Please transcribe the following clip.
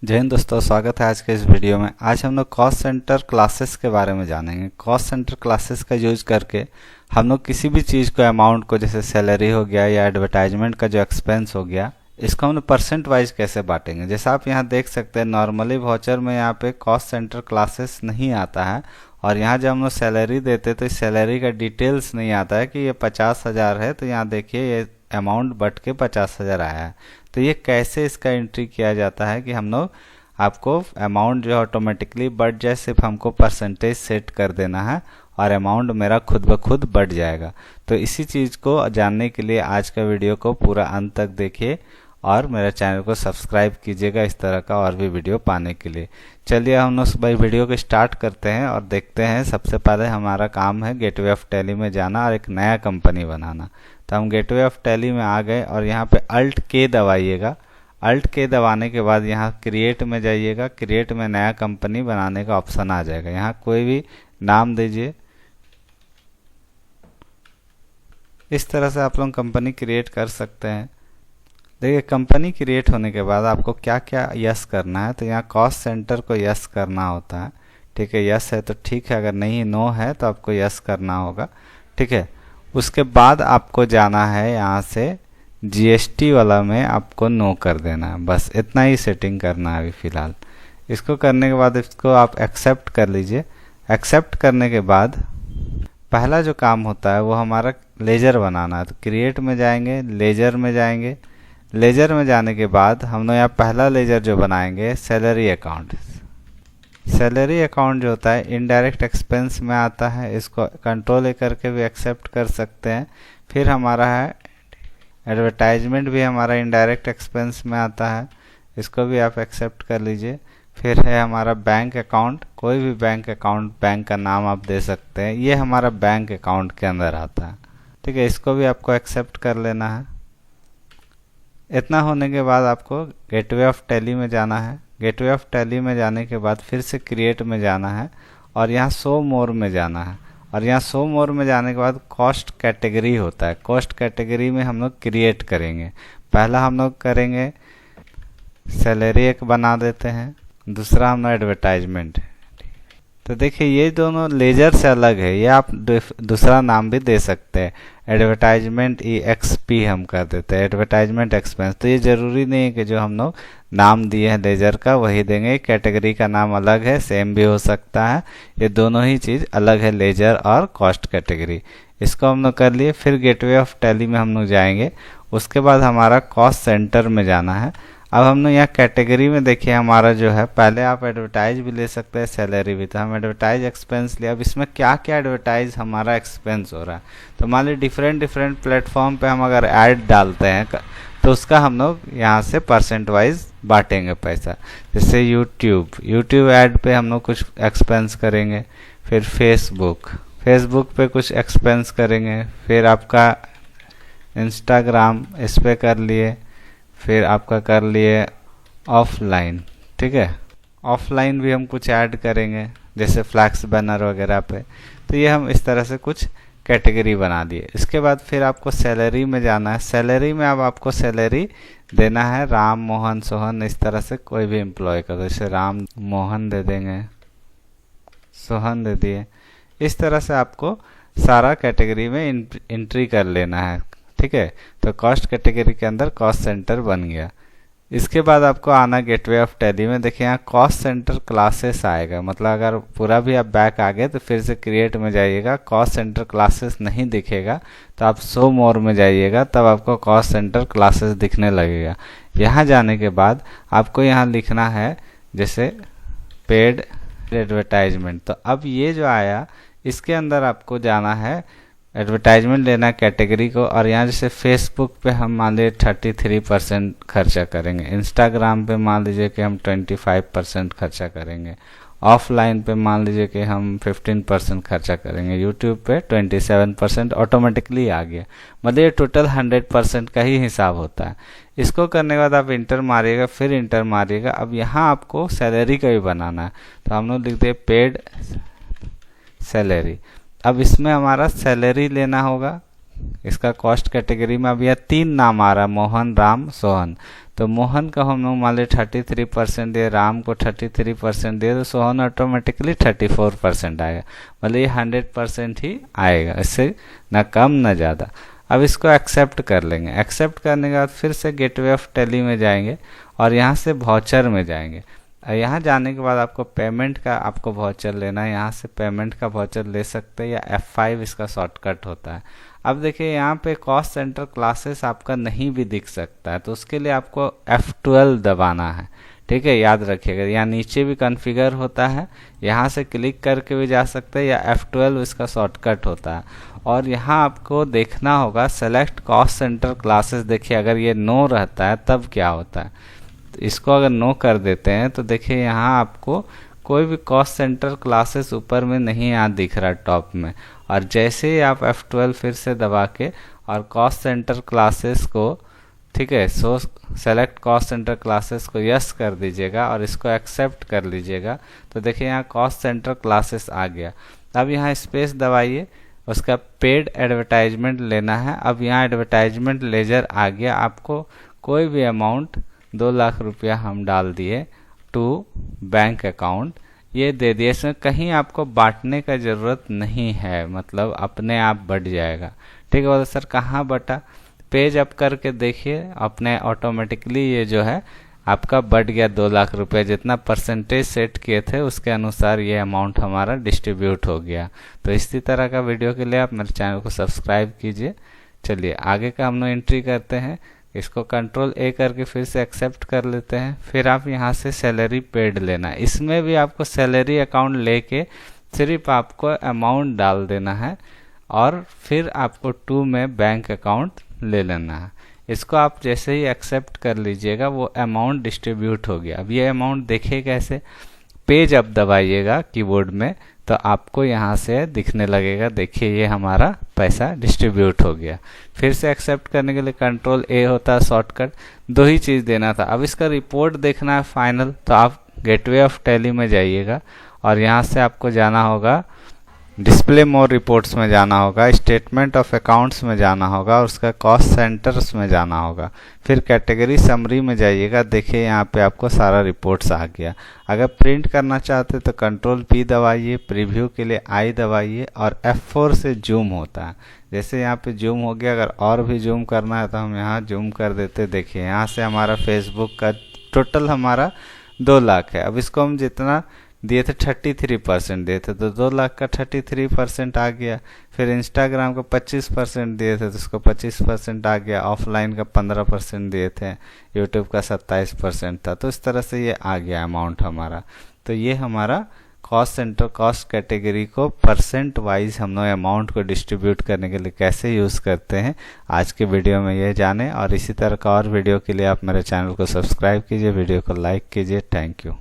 जय हिंद दोस्तों, स्वागत है आज के इस वीडियो में। आज हम लोग कॉस्ट सेंटर क्लासेस के बारे में जानेंगे। कॉस्ट सेंटर क्लासेस का यूज करके हम लोग किसी भी चीज़ को, अमाउंट को, जैसे सैलरी हो गया या एडवर्टाइजमेंट का जो एक्सपेंस हो गया, इसको हम लोग परसेंट वाइज कैसे बांटेंगे। जैसा आप यहाँ देख सकते हैं, नॉर्मली वाउचर में यहाँ पे कॉस्ट सेंटर क्लासेस नहीं आता है, और यहाँ जब हम लोग सैलरी देते तो इस सैलरी का डिटेल्स नहीं आता है कि ये 50,000 है, तो यहाँ देखिए ये अमाउंट बढ़ के 50,000 आया है। तो ये कैसे इसका एंट्री किया जाता है कि हम लोग आपको अमाउंट जो ऑटोमेटिकली बढ़ जाए, सिर्फ हमको परसेंटेज सेट कर देना है और अमाउंट मेरा खुद ब खुद बढ़ जाएगा। तो इसी चीज़ को जानने के लिए आज का वीडियो को पूरा अंत तक देखिए और मेरे चैनल को सब्सक्राइब कीजिएगा इस तरह का और भी वीडियो पाने के लिए। चलिए हम लोग भाई वीडियो को स्टार्ट करते हैं और देखते हैं। सबसे पहले हमारा काम है गेटवे ऑफ टैली में जाना और एक नया कंपनी बनाना। तो हम गेटवे ऑफ टैली में आ गए और यहाँ पे अल्ट के दबाइएगा। अल्ट के दबाने के बाद यहाँ क्रिएट में जाइएगा। क्रिएट में नया कंपनी बनाने का ऑप्शन आ जाएगा। यहाँ कोई भी नाम दीजिए। इस तरह से आप लोग कंपनी क्रिएट कर सकते हैं। देखिए, कंपनी क्रिएट होने के बाद आपको क्या क्या यस करना है। तो यहाँ कॉस्ट सेंटर को यस करना होता है। ठीक है, यस है तो ठीक है, अगर नहीं नो है तो आपको यस करना होगा। ठीक है, उसके बाद आपको जाना है यहाँ से जीएसटी वाला में आपको नो कर देना है। बस इतना ही सेटिंग करना है अभी फ़िलहाल। इसको करने के बाद इसको आप एक्सेप्ट कर लीजिए। एक्सेप्ट करने के बाद पहला जो काम होता है वो हमारा लेजर बनाना है। तो क्रिएट में जाएंगे, लेजर में जाएंगे। लेजर में जाने के बाद हम लोग यहाँ पहला लेजर जो बनाएंगे सैलरी अकाउंट। सैलरी अकाउंट जो होता है इनडायरेक्ट एक्सपेंस में आता है। इसको कंट्रोल करके भी एक्सेप्ट कर सकते हैं। फिर हमारा है एडवर्टाइजमेंट, भी हमारा इनडायरेक्ट एक्सपेंस में आता है। इसको भी आप एक्सेप्ट कर लीजिए। फिर है हमारा बैंक अकाउंट। कोई भी बैंक अकाउंट, बैंक का नाम आप दे सकते हैं। ये हमारा बैंक अकाउंट के अंदर आता है। ठीक है, इसको भी आपको एक्सेप्ट कर लेना है। इतना होने के बाद आपको गेटवे ऑफ टैली में जाना है। गेटवे ऑफ टैली में जाने के बाद फिर से क्रिएट में जाना है और यहाँ शो मोर में जाना है। और यहाँ शो मोर में जाने के बाद कॉस्ट कैटेगरी होता है। कॉस्ट कैटेगरी में हम लोग क्रिएट करेंगे। पहला हम लोग करेंगे सैलरी, एक बना देते हैं। दूसरा हम लोग एडवर्टाइजमेंट। तो देखिए ये दोनों लेजर से अलग है। ये आप दूसरा नाम भी दे सकते हैं। एडवर्टाइजमेंट EXP हम कर देते हैं, एडवर्टाइजमेंट एक्सपेंस। तो ये ज़रूरी नहीं है कि जो हम लोग नाम दिए हैं लेजर का वही देंगे। कैटेगरी का नाम अलग है, सेम भी हो सकता है। ये दोनों ही चीज़ अलग है, लेजर और कॉस्ट कैटेगरी। इसको हम लोग कर लिए। फिर गेटवे ऑफ टैली में हम लोग जाएंगे। उसके बाद हमारा कॉस्ट सेंटर में जाना है। अब हम लोग यहाँ कैटेगरी में देखिए हमारा जो है, पहले आप एडवर्टाइज भी ले सकते हैं, सैलरी भी। तो हम एडवर्टाइज एक्सपेंस लिया। अब इसमें क्या क्या एडवर्टाइज हमारा एक्सपेंस हो रहा है। तो मान लीजिए डिफरेंट डिफरेंट प्लेटफॉर्म पे हम अगर ऐड डालते हैं तो उसका हम लोग यहाँ से परसेंट वाइज बांटेंगे पैसा। जैसे यूट्यूब ऐड पे हम लोग कुछ एक्सपेंस करेंगे। फिर फेसबुक पे कुछ एक्सपेंस करेंगे। फिर आपका इंस्टाग्राम, इस पे कर लिए। फिर आपका कर लिए ऑफलाइन। ठीक है, ऑफलाइन भी हम कुछ ऐड करेंगे, जैसे फ्लैक्स बैनर वगैरह पे। तो ये हम इस तरह से कुछ कैटेगरी बना दिए। इसके बाद फिर आपको सैलरी में जाना है। सैलरी में अब आपको सैलरी देना है राम, मोहन, सोहन, इस तरह से कोई भी एम्प्लॉय का। जैसे राम, मोहन दे देंगे, सोहन दे दिए। इस तरह से आपको सारा कैटेगरी में एंट्री कर लेना है। ठीक है, तो कॉस्ट कैटेगरी के अंदर कॉस्ट सेंटर बन गया। इसके बाद आपको आना गेटवे ऑफ टैली में। देखिए यहाँ कॉस्ट सेंटर क्लासेस आएगा। मतलब अगर पूरा भी आप बैक आ गए तो फिर से क्रिएट में जाइएगा। कॉस्ट सेंटर क्लासेस नहीं दिखेगा तो आप शो मोर में जाइएगा, तब आपको कॉस्ट सेंटर क्लासेस दिखने लगेगा। यहाँ जाने के बाद आपको यहाँ लिखना है जैसे पेड एडवर्टाइजमेंट। तो अब ये जो आया, इसके अंदर आपको जाना है, एडवर्टाइजमेंट लेना कैटेगरी को। और यहाँ जैसे फेसबुक पे हम मान लीजिए 33% खर्चा करेंगे। इंस्टाग्राम पे मान लीजिए कि हम 25% खर्चा करेंगे। ऑफलाइन पे मान लीजिए कि हम 15% खर्चा करेंगे। यूट्यूब पे 27%। ऑटोमेटिकली आ गया। मतलब ये टोटल 100% का ही हिसाब होता है। इसको करने के बाद आप इंटर मारिएगा, फिर इंटर मारिएगा। अब यहाँ आपको सैलरी का भी बनाना है। तो हम लोग लिखते हैं पेड सैलरी। अब इसमें हमारा सैलरी लेना होगा। इसका कॉस्ट कैटेगरी में अब यह 3 नाम आ रहा है, मोहन, राम, सोहन। तो मोहन का हम लोग मान ली 33% दिए, राम को 33% दिए, तो सोहन ऑटोमेटिकली 34% आएगा। मतलब ये 100% ही आएगा, इससे ना कम ना ज़्यादा। अब इसको एक्सेप्ट कर लेंगे। एक्सेप्ट करने के बाद फिर से गेटवे ऑफ टैली में जाएंगे और यहाँ से वाउचर में जाएंगे। यहाँ जाने के बाद आपको पेमेंट का आपको वाउचर लेना है, यहाँ से पेमेंट का वाउचर ले सकते हैं, या F5 इसका शॉर्टकट होता है। अब देखिए यहाँ पे कॉस्ट सेंटर क्लासेस आपका नहीं भी दिख सकता है, तो उसके लिए आपको F12 दबाना है, ठीक है, याद रखिएगा। यहाँ नीचे भी कॉन्फ़िगर होता है, यहाँ से क्लिक करके भी जा सकते हैं, या F12 इसका शॉर्टकट होता है। और यहाँ आपको देखना होगा सेलेक्ट कॉस्ट सेंटर क्लासेस। देखिए अगर ये नो रहता है तब क्या होता है, तो इसको अगर नो कर देते हैं तो देखिए यहाँ आपको कोई भी कॉस्ट सेंटर क्लासेस ऊपर में नहीं यहाँ दिख रहा टॉप में। और जैसे ही आप F12 फिर से दबा के और कॉस्ट सेंटर क्लासेस को, ठीक है, सो सेलेक्ट कॉस्ट सेंटर क्लासेस को यस कर दीजिएगा और इसको एक्सेप्ट कर लीजिएगा, तो देखिए यहाँ कॉस्ट सेंटर क्लासेस आ गया। अब यहाँ स्पेस दबाइए, उसका पेड एडवर्टाइजमेंट लेना है। अब यहाँ एडवर्टाइजमेंट लेजर आ गया। आपको कोई भी अमाउंट 2 लाख रुपया हम डाल दिए टू बैंक अकाउंट, ये दे दिए। इसमें कहीं आपको बांटने का ज़रूरत नहीं है, मतलब अपने आप बढ़ जाएगा, ठीक है। बोले सर कहाँ बटा, पेज अप करके देखिए, अपने ऑटोमेटिकली ये जो है आपका बढ़ गया 2 लाख रुपए। जितना परसेंटेज सेट किए थे उसके अनुसार ये अमाउंट हमारा डिस्ट्रीब्यूट हो गया। तो इसी तरह का वीडियो के लिए आप मेरे चैनल को सब्सक्राइब कीजिए। चलिए आगे का हम लोग एंट्री करते हैं। इसको कंट्रोल A करके फिर से एक्सेप्ट कर लेते हैं। फिर आप यहाँ से सैलरी पेड लेना है। इसमें भी आपको सैलरी अकाउंट लेके सिर्फ आपको अमाउंट डाल देना है और फिर आपको टू में बैंक अकाउंट ले लेना है। इसको आप जैसे ही एक्सेप्ट कर लीजिएगा वो अमाउंट डिस्ट्रीब्यूट हो गया। अब ये अमाउंट देखिए कैसे, पेज अप दबाइएगा कीबोर्ड में तो आपको यहाँ से दिखने लगेगा। देखिए ये हमारा पैसा डिस्ट्रीब्यूट हो गया। फिर से एक्सेप्ट करने के लिए कंट्रोल A होता है शॉर्टकट। 2 ही चीज़ देना था। अब इसका रिपोर्ट देखना है फाइनल, तो आप गेटवे ऑफ टैली में जाइएगा और यहाँ से आपको जाना होगा डिस्प्ले मोर रिपोर्ट्स में जाना होगा, स्टेटमेंट ऑफ अकाउंट्स में जाना होगा और उसका कॉस्ट सेंटर्स में जाना होगा। फिर कैटेगरी समरी में जाइएगा। देखिए यहाँ पे आपको सारा रिपोर्ट्स आ गया। अगर प्रिंट करना चाहते तो कंट्रोल P दबाइए, प्रीव्यू के लिए I दबाइए और F4 से जूम होता है। जैसे यहाँ पे जूम हो गया। अगर और भी जूम करना है तो हम यहाँ जूम कर देते। देखिए यहाँ से हमारा फेसबुक का टोटल हमारा 2 लाख है। अब इसको हम जितना दिए थे 33% दिए थे, तो 2 लाख का 33% आ गया। फिर इंस्टाग्राम को 25% दिए थे तो उसको 25% आ गया। ऑफलाइन का 15% दिए थे, यूट्यूब का 27% था। तो इस तरह से ये आ गया अमाउंट हमारा। तो ये हमारा कॉस्ट सेंटर कॉस्ट कैटेगरी को परसेंट वाइज हम लोग अमाउंट को डिस्ट्रीब्यूट करने के लिए कैसे यूज़ करते हैं, आज के वीडियो में ये जाने। और इसी तरह का और वीडियो के लिए आप मेरे चैनल को सब्सक्राइब कीजिए, वीडियो को लाइक कीजिए। Thank you.